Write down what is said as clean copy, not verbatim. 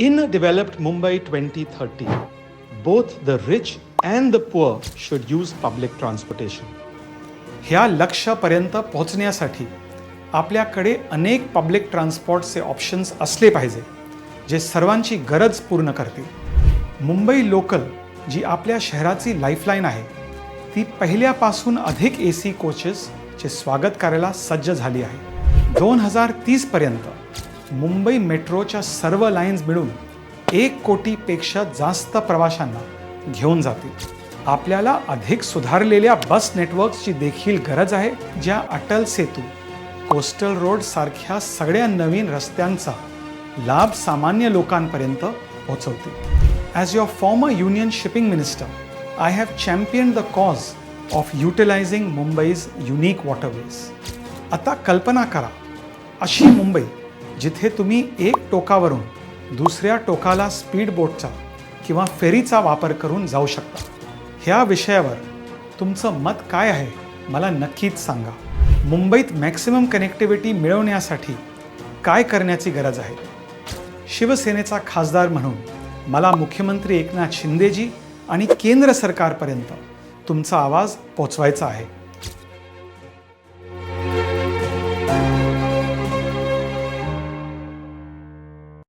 In a developed Mumbai 2030, both the rich and the poor should use public transportation. ह्या लक्ष्यापर्यंत पोहोचण्यासाठी आपल्याकडे अनेक public ट्रान्सपोर्टचे options असले पाहिजे जे सर्वांची गरज पूर्ण करतील। मुंबई लोकल जी आपल्या शहराची लाईफलाईन आहे ती पहिल्यापासून अधिक AC कोचेसचे स्वागत करायला सज्ज झाली आहे। 2030 पर्यंत मुंबई मेट्रोच्या सर्व लाईन्स मिळून 1 कोटीपेक्षा जास्त प्रवाशांना घेऊन जातील। आपल्याला अधिक सुधारलेल्या बस नेटवर्क्सची देखील गरज आहे ज्या अटल सेतू, कोस्टल रोड सारख्या सगळ्या नवीन रस्त्यांचा लाभ सामान्य लोकांपर्यंत पोहोचवतील। As your former Union Shipping Minister, I have championed the cause of utilizing Mumbai's unique waterways. आता कल्पना करा अशी मुंबई जिथे तुम्ही एक टोकावरून दुसऱ्या टोकाला स्पीड बोटचा किंवा फेरीचा वापर करून जाऊ शकता। ह्या विषयावर तुमचं मत काय आहे मला नक्कीच सांगा। मुंबईत मॅक्सिमम कनेक्टिव्हिटी मिळवण्यासाठी काय करण्याची गरज आहे? शिवसेनेचा खासदार म्हणून मला मुख्यमंत्री एकनाथ शिंदेजी आणि केंद्र सरकारपर्यंत तुमचा आवाज पोहोचवायचा आहे।